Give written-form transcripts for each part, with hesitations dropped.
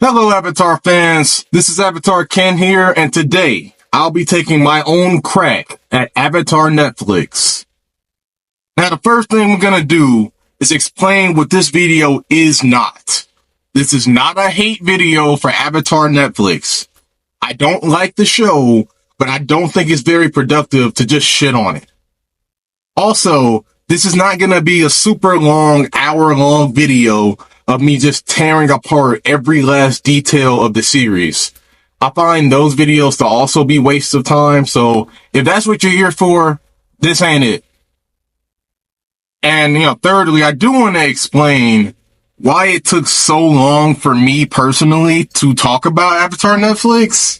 Hello, Avatar fans. This is Avatar Ken here, and today I'll be taking my own crack at Avatar Netflix. Now, the first thing we're gonna do is explain what this video is not. This is not a hate video for Avatar Netflix. I don't like the show, but I don't think it's very productive to just shit on it. Also, this is not gonna be a super long, hour-long video of me just tearing apart every last detail of the series. I find those videos to also be wastes of time, so if that's what you're here for, this ain't it. And, thirdly, I do want to explain why it took so long for me personally to talk about Avatar Netflix.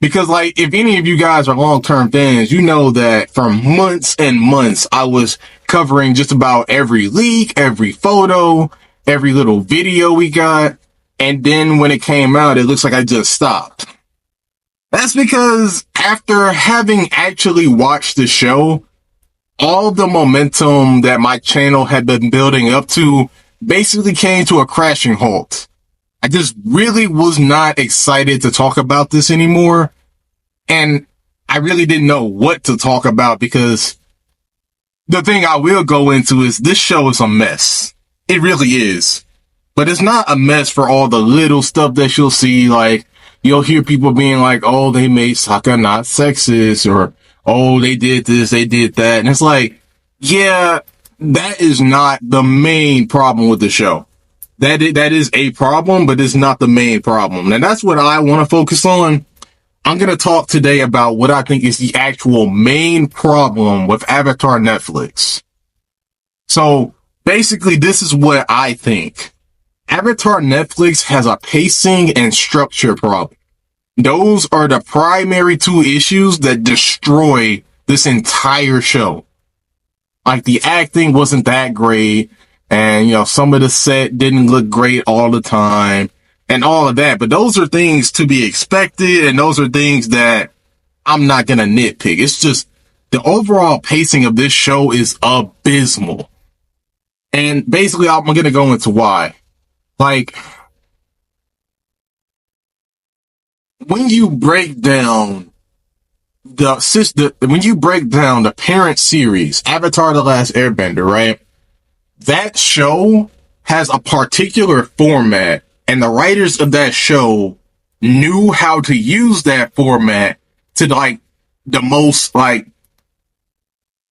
Because, if any of you guys are long-term fans, you know that for months and months, I was covering just about every leak, every photo, every little video we got, and then when it came out, it looks like I just stopped. That's because after having actually watched the show, all the momentum that my channel had been building up to basically came to a crashing halt. I just really was not excited to talk about this anymore, and I really didn't know what to talk about because the thing I will go into is this show is a mess. It really is. But it's not a mess for all the little stuff that you'll see. You'll hear people being like, oh, they made Sokka not sexist, or, oh, they did this, they did that. And it's like, yeah, that is not the main problem with the show. That is a problem, but it's not the main problem. And that's what I want to focus on. I'm going to talk today about what I think is the actual main problem with Avatar Netflix. So, basically, this is what I think. Avatar Netflix has a pacing and structure problem. Those are the primary two issues that destroy this entire show. The acting wasn't that great, and, some of the set didn't look great all the time, and all of that. But those are things to be expected, and those are things that I'm not gonna nitpick. It's just, the overall pacing of this show is abysmal. And basically, I'm going to go into why. When you break down the parent series, Avatar: The Last Airbender, right? That show has a particular format, and the writers of that show knew how to use that format to,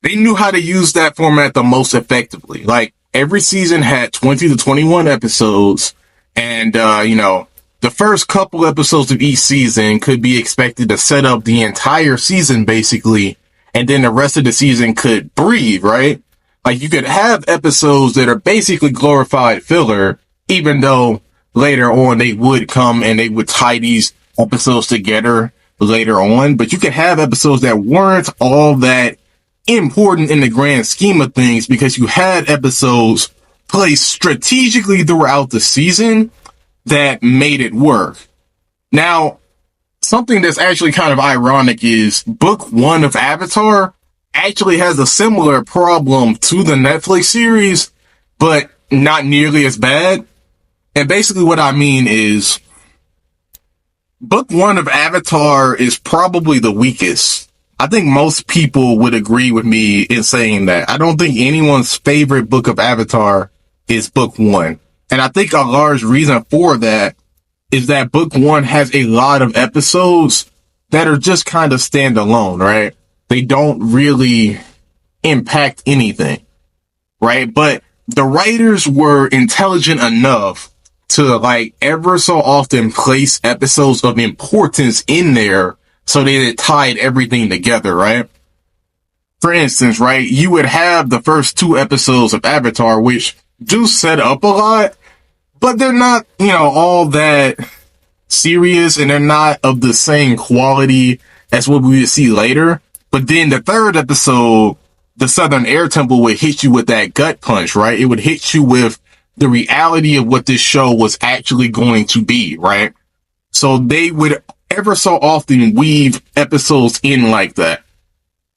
they knew how to use that format the most effectively. Every season had 20 to 21 episodes, and, the first couple episodes of each season could be expected to set up the entire season, basically, and then the rest of the season could breathe, right? You could have episodes that are basically glorified filler, even though later on they would come and they would tie these episodes together later on, but you could have episodes that weren't all that important in the grand scheme of things because you had episodes placed strategically throughout the season that made it work. Now, something that's actually kind of ironic is book one of Avatar actually has a similar problem to the Netflix series, but not nearly as bad. And basically what I mean is book one of Avatar is probably the weakest. I think most people would agree with me in saying that. I don't think anyone's favorite book of Avatar is book one. And I think a large reason for that is that book one has a lot of episodes that are just kind of standalone, right? They don't really impact anything, right? But the writers were intelligent enough to ever so often place episodes of importance in there so that it tied everything together, right? For instance, right, you would have the first two episodes of Avatar, which do set up a lot, but they're not, all that serious, and they're not of the same quality as what we would see later. But then the third episode, the Southern Air Temple, would hit you with that gut punch, right? It would hit you with the reality of what this show was actually going to be, right? So they would ever so often weave episodes in like that,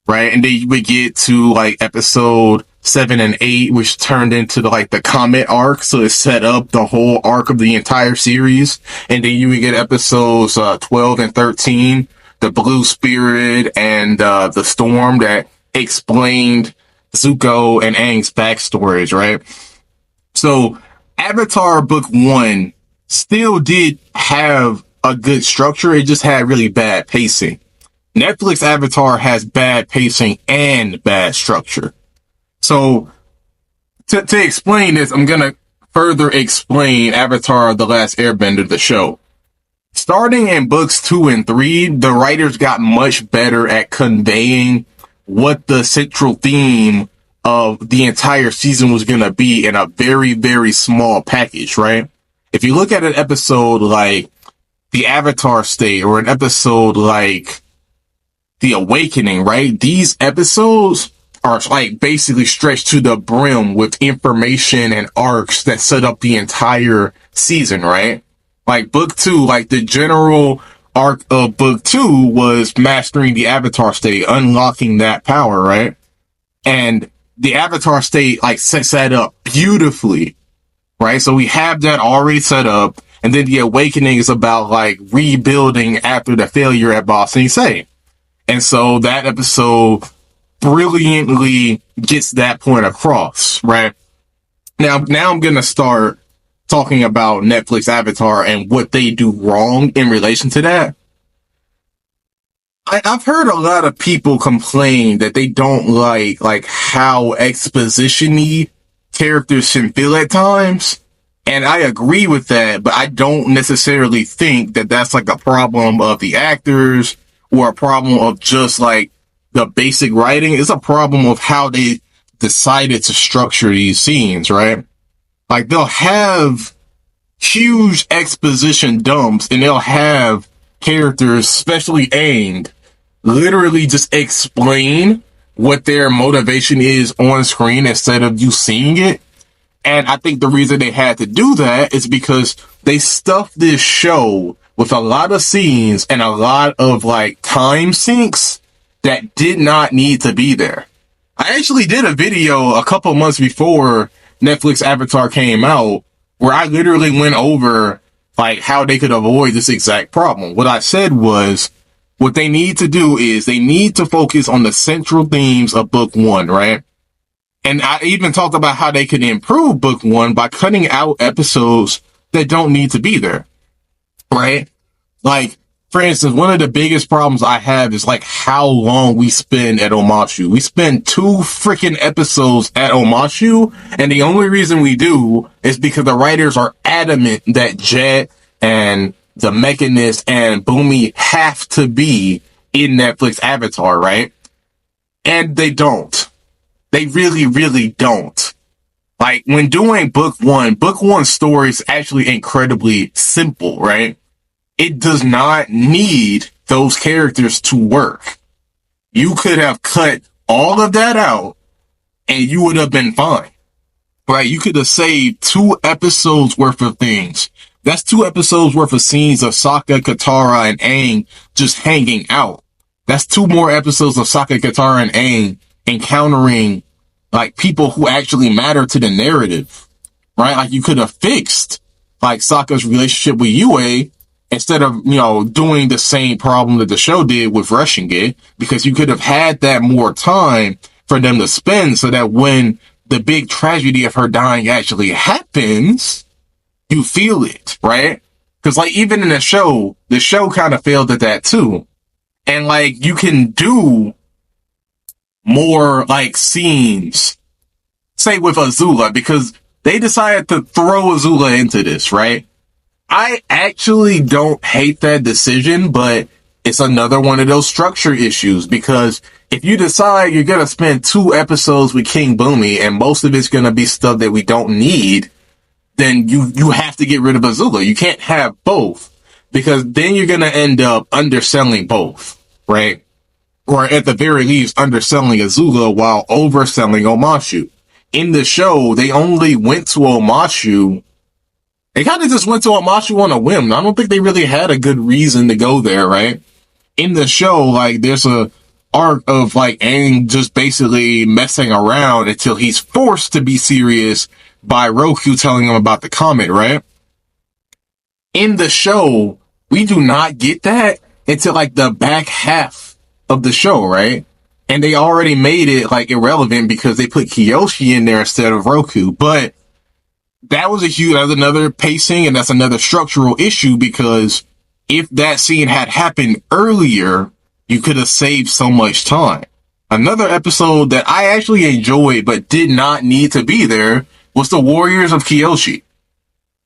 right? And then you would get to episode 7 and 8, which turned into the Comet arc. So it set up the whole arc of the entire series. And then you would get episodes 12 and 13, the Blue Spirit and the Storm, that explained Zuko and Aang's backstories, right? So Avatar Book 1 still did have a good structure. It just had really bad pacing. Netflix Avatar has bad pacing and bad structure. So to explain this, I'm going to further explain Avatar The Last Airbender, the show. Starting in books 2 and 3, the writers got much better at conveying what the central theme of the entire season was going to be in a very, very small package, right? If you look at an episode like The Avatar State or an episode like The Awakening, right? These episodes are basically stretched to the brim with information and arcs that set up the entire season, right? Like book 2, the general arc of book 2 was mastering the Avatar State, unlocking that power, right? And the Avatar State sets that up beautifully, right? So we have that already set up, and then the Awakening is about rebuilding after the failure at Ba Sing Se. And so that episode brilliantly gets that point across, right? Now I'm going to start talking about Netflix Avatar and what they do wrong in relation to that. I've heard a lot of people complain that they don't like how exposition-y characters can feel at times. And I agree with that, but I don't necessarily think that that's a problem of the actors or a problem of just the basic writing. It's a problem of how they decided to structure these scenes, right? They'll have huge exposition dumps and they'll have characters, especially Aang, literally just explain what their motivation is on screen instead of you seeing it. And I think the reason they had to do that is because they stuffed this show with a lot of scenes and a lot of time sinks that did not need to be there. I actually did a video a couple months before Netflix Avatar came out where I literally went over how they could avoid this exact problem. What I said was, what they need to do is they need to focus on the central themes of book 1, right? And I even talked about how they could improve book 1 by cutting out episodes that don't need to be there, right? For instance, one of the biggest problems I have is how long we spend at Omashu. We spend 2 freaking episodes at Omashu, and the only reason we do is because the writers are adamant that Jet and the Mechanist and Bumi have to be in Netflix Avatar, right? And they don't. They really, really don't. When doing book 1 story is actually incredibly simple, right? It does not need those characters to work. You could have cut all of that out and you would have been fine, right? You could have saved 2 episodes worth of things. That's 2 episodes worth of scenes of Sokka, Katara, and Aang just hanging out. That's 2 more episodes of Sokka, Katara, and Aang encountering people who actually matter to the narrative, right? You could have fixed Sokka's relationship with Yue instead of, doing the same problem that the show did with rushing it, because you could have had that more time for them to spend so that when the big tragedy of her dying actually happens, you feel it, right? Because even in the show kind of failed at that too. And you can do more scenes, say with Azula, because they decided to throw Azula into this, right? I actually don't hate that decision, but it's another one of those structure issues, because if you decide you're going to spend 2 episodes with King Bumi and most of it's going to be stuff that we don't need, then you have to get rid of Azula. You can't have both, because then you're going to end up underselling both, right? Or at the very least, underselling Azula while overselling Omashu. In the show, they only went to Omashu. They kind of just went to Omashu on a whim. I don't think they really had a good reason to go there, right? In the show, there's a arc of like Aang just basically messing around until he's forced to be serious by Roku telling him about the comet, right? In the show, we do not get that until like the back half of the show, right? And they already made it like irrelevant because they put Kyoshi in there instead of Roku. But that's another pacing and that's another structural issue, because if that scene had happened earlier, you could have saved so much time. Another episode that I actually enjoyed but did not need to be there was the Warriors of Kyoshi.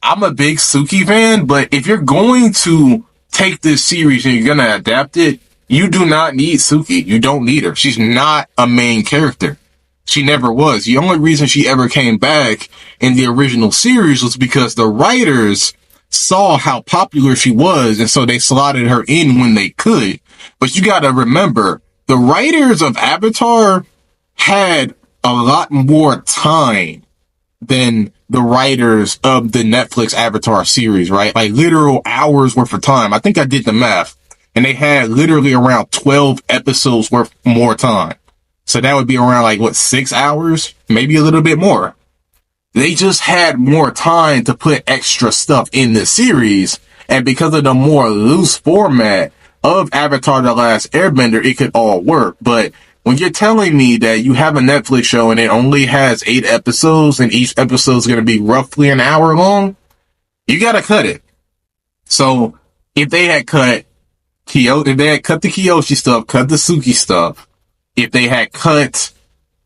I'm a big Suki fan, but if you're going to take this series and you're going to adapt it, you do not need Suki. You don't need her. She's not a main character. She never was. The only reason she ever came back in the original series was because the writers saw how popular she was, and so they slotted her in when they could. But you gotta remember, the writers of Avatar had a lot more time than the writers of the Netflix Avatar series, right? Like literal hours worth of time. I think I did the math, and they had literally around 12 episodes worth more time. So that would be around like, 6 hours? Maybe a little bit more. They just had more time to put extra stuff in the series. And because of the more loose format of Avatar The Last Airbender, it could all work. But when you're telling me that you have a Netflix show and it only has 8 episodes and each episode is going to be roughly an hour long, you got to cut it. So if they had cut the Kyoshi stuff, cut the Suki stuff, if they had cut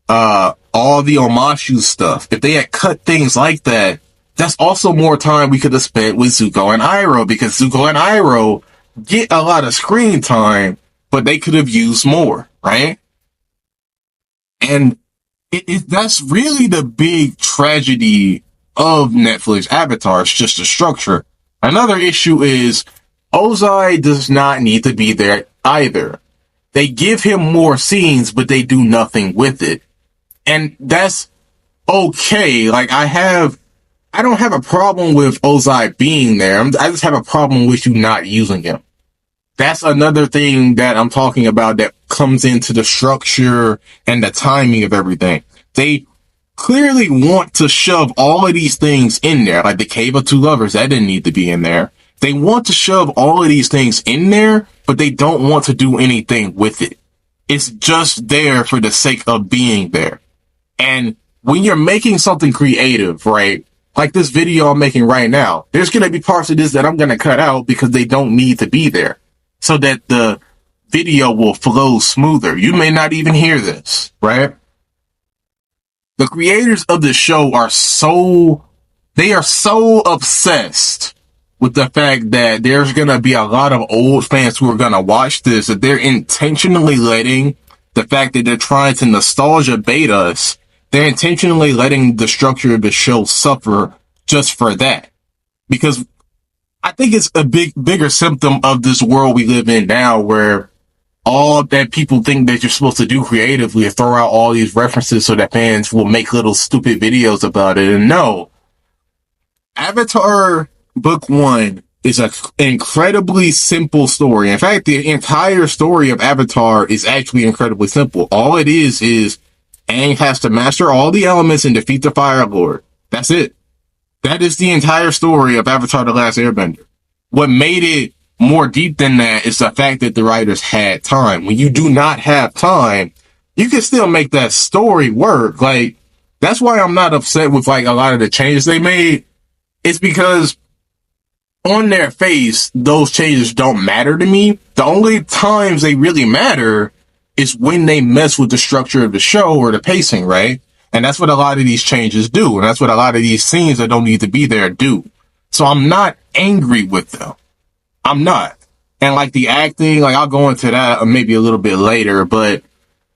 all the Omashu stuff, if they had cut things like that, that's also more time we could have spent with Zuko and Iroh, because Zuko and Iroh get a lot of screen time, but they could have used more, right? And that's really the big tragedy of Netflix Avatar. It's just the structure. Another issue is Ozai does not need to be there either. They give him more scenes, but they do nothing with it. And that's okay. Like, I don't have a problem with Ozai being there. I just have a problem with you not using him. That's another thing that I'm talking about that comes into the structure and the timing of everything. They clearly want to shove all of these things in there, like the Cave of Two Lovers. That didn't need to be in there. They want to shove all of these things in there, but they don't want to do anything with it. It's just there for the sake of being there. And when you're making something creative, right? Like this video I'm making right now, there's going to be parts of this that I'm going to cut out because they don't need to be there, so that the video will flow smoother. You may not even hear this, right? The creators of the show are so obsessed with the fact that there's going to be a lot of old fans who are going to watch this, that they're intentionally letting the fact that they're trying to nostalgia bait us, they're intentionally letting the structure of the show suffer just for that. Because I think it's a bigger symptom of this world we live in now, where all that people think that you're supposed to do creatively is throw out all these references so that fans will make little stupid videos about it. And no, Avatar Book 1 is an incredibly simple story. In fact, the entire story of Avatar is actually incredibly simple. All it is Aang has to master all the elements and defeat the Fire Lord. That's it. That is the entire story of Avatar The Last Airbender. What made it more deep than that is the fact that the writers had time. When you do not have time, you can still make that story work. Like, that's why I'm not upset with like a lot of the changes they made. It's because on their face, those changes don't matter to me. The only times they really matter is when they mess with the structure of the show or the pacing, right? And that's what a lot of these changes do. And that's what a lot of these scenes that don't need to be there do. So I'm not angry with them. I'm not. And like the acting, like I'll go into that maybe a little bit later, but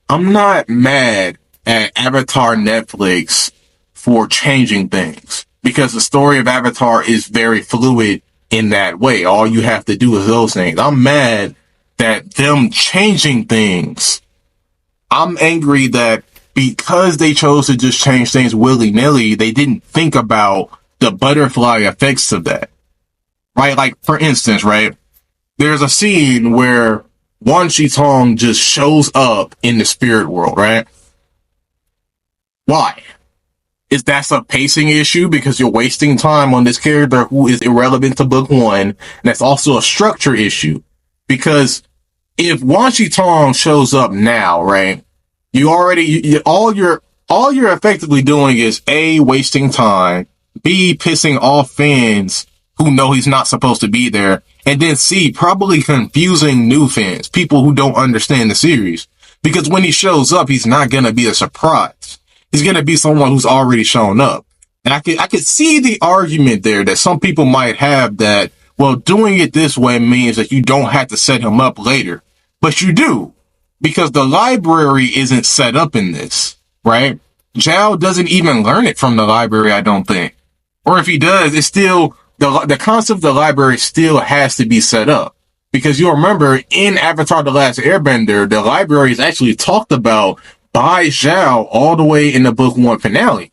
I'm not mad at Avatar Netflix for changing things, because the story of Avatar is very fluid in that way. All you have to do is those things. I'm mad that them changing things. I'm angry that because they chose to just change things willy-nilly, they didn't think about the butterfly effects of that. Right? Like, for instance, right? There's a scene where Wan Shi Tong just shows up in the spirit world, right? Why? Is that a pacing issue because you're wasting time on this character who is irrelevant to book one? And that's also a structure issue because if Wan Shi Tong shows up now, right? All you're effectively doing is A, wasting time, B, pissing off fans who know he's not supposed to be there, and then C, probably confusing new fans, people who don't understand the series. Because when he shows up, he's not gonna be a surprise. He's gonna be someone who's already shown up. And I could see the argument there that some people might have that, well, doing it this way means that you don't have to set him up later. But you do, because the library isn't set up in this, right? Zhao doesn't even learn it from the library, I don't think. Or if he does, it's still, the concept of the library still has to be set up. Because you'll remember in Avatar The Last Airbender, the library is actually talked about by Zhao all the way in the book one finale.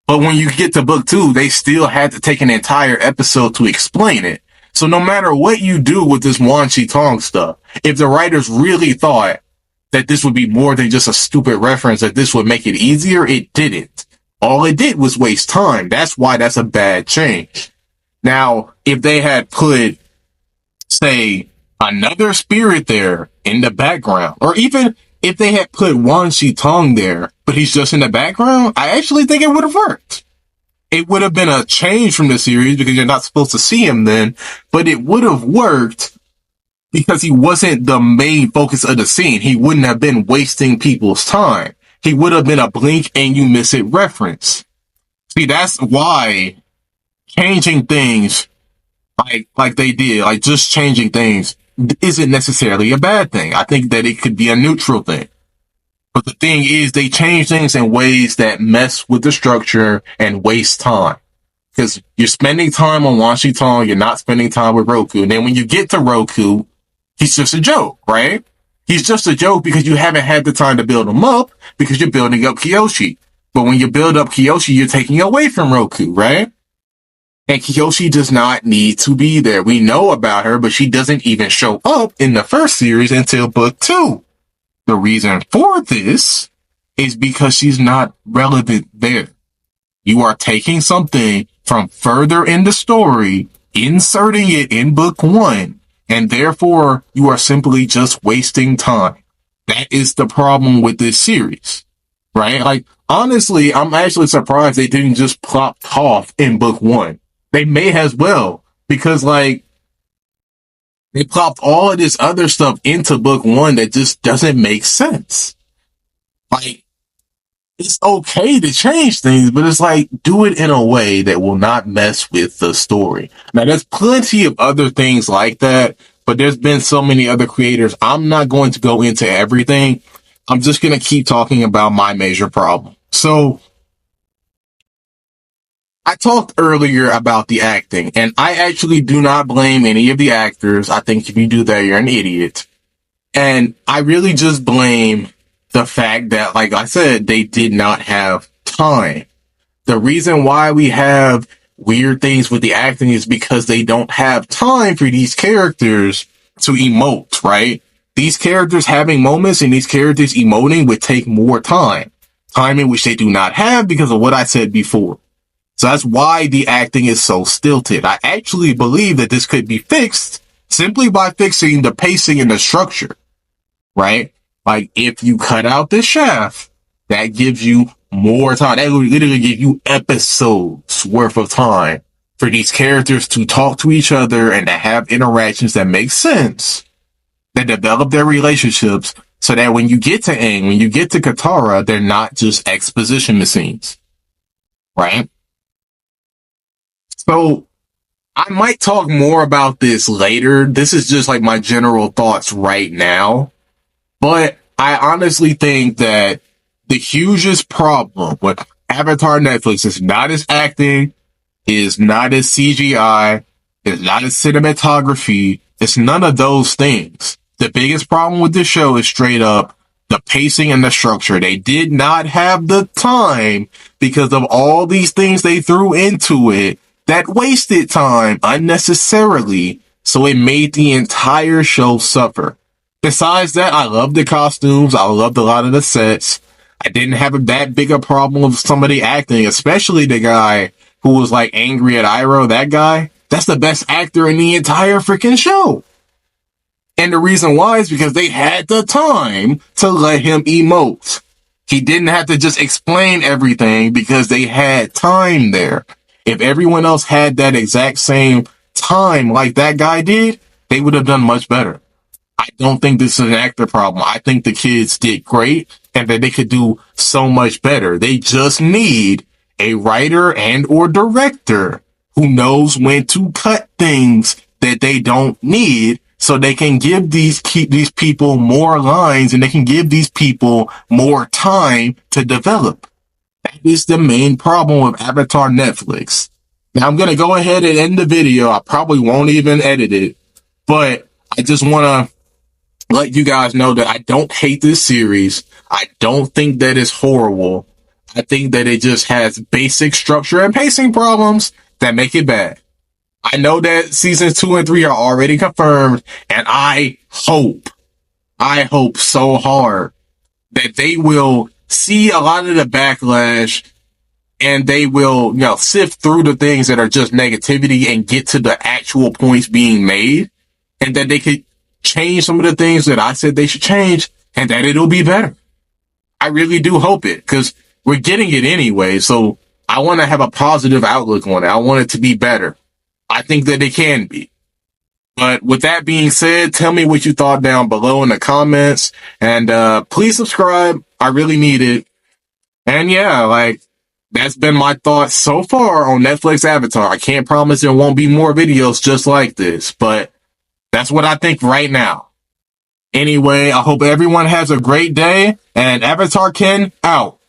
But when you get to book two, they still had to take an entire episode to explain it. So no matter what you do with this Wan Shi Tong stuff, if the writers really thought that this would be more than just a stupid reference, that this would make it easier, it didn't. All it did was waste time. That's why that's a bad change. Now, if they had put, say, another spirit there in the background, or even if they had put Wan Shi Tong there, but he's just in the background, I actually think it would have worked. It would have been a change from the series because you're not supposed to see him then, but it would have worked because he wasn't the main focus of the scene. He wouldn't have been wasting people's time. He would have been a blink and you miss it reference. See, that's why changing things like they did, like just changing things isn't necessarily a bad thing. I think that it could be a neutral thing. But the thing is, they change things in ways that mess with the structure and waste time. Because you're spending time on Wan Shi Tong, you're not spending time with Roku. And then when you get to Roku, he's just a joke, right? He's just a joke because you haven't had the time to build him up because you're building up Kyoshi. But when you build up Kyoshi, you're taking away from Roku, right? And Kyoshi does not need to be there. We know about her, but she doesn't even show up in the first series until book two. The reason for this is because she's not relevant there. You are taking something from further in the story, inserting it in book one, and therefore you are simply just wasting time. That is the problem with this series, right? Like, honestly, I'm actually surprised they didn't just plop Toph in book one. They may as well, because like, they plopped all of this other stuff into book one that just doesn't make sense. Like, it's okay to change things, but it's like, do it in a way that will not mess with the story. Now, there's plenty of other things like that, but there's been so many other creators. I'm not going to go into everything. I'm just going to keep talking about my major problem. So, I talked earlier about the acting, and I actually do not blame any of the actors. I think if you do that, you're an idiot. And I really just blame the fact that, like I said, they did not have time. The reason why we have weird things with the acting is because they don't have time for these characters to emote, right? These characters having moments and these characters emoting would take more time. Time in which they do not have because of what I said before. So that's why the acting is so stilted. I actually believe that this could be fixed simply by fixing the pacing and the structure, right? Like, if you cut out the shaft, that gives you more time. That will literally give you episodes worth of time for these characters to talk to each other and to have interactions that make sense, that develop their relationships, so that when you get to Aang, when you get to Katara, they're not just exposition machines, right? So, I might talk more about this later. This is just like my general thoughts right now. But I honestly think that the hugest problem with Avatar Netflix is not its acting, is not its CGI, is not its cinematography. It's none of those things. The biggest problem with this show is straight up the pacing and the structure. They did not have the time because of all these things they threw into it that wasted time unnecessarily, so it made the entire show suffer. Besides that, I love the costumes. I loved a lot of the sets. I didn't have that big a problem with somebody acting, especially the guy who was like angry at Iroh. That guy, that's the best actor in the entire freaking show. And the reason why is because they had the time to let him emote. He didn't have to just explain everything because they had time there. If everyone else had that exact same time like that guy did, they would have done much better. I don't think this is an actor problem. I think the kids did great and that they could do so much better. They just need a writer and or director who knows when to cut things that they don't need so they can keep these people more lines and they can give these people more time to develop. That is the main problem with Avatar Netflix. Now I'm going to go ahead and end the video. I probably won't even edit it, but I just want to let you guys know that I don't hate this series. I don't think that it's horrible. I think that it just has basic structure and pacing problems that make it bad. I know that seasons 2 and 3 are already confirmed, and I hope so hard that they will see a lot of the backlash and they will, sift through the things that are just negativity and get to the actual points being made, and that they could change some of the things that I said they should change and that it'll be better. I really do hope it, because we're getting it anyway. So I want to have a positive outlook on it. I want it to be better. I think that it can be. But with that being said, tell me what you thought down below in the comments, and please subscribe. I really need it. And yeah, that's been my thoughts so far on Netflix Avatar. I can't promise there won't be more videos just like this, but that's what I think right now. Anyway, I hope everyone has a great day, and Avatar Ken out.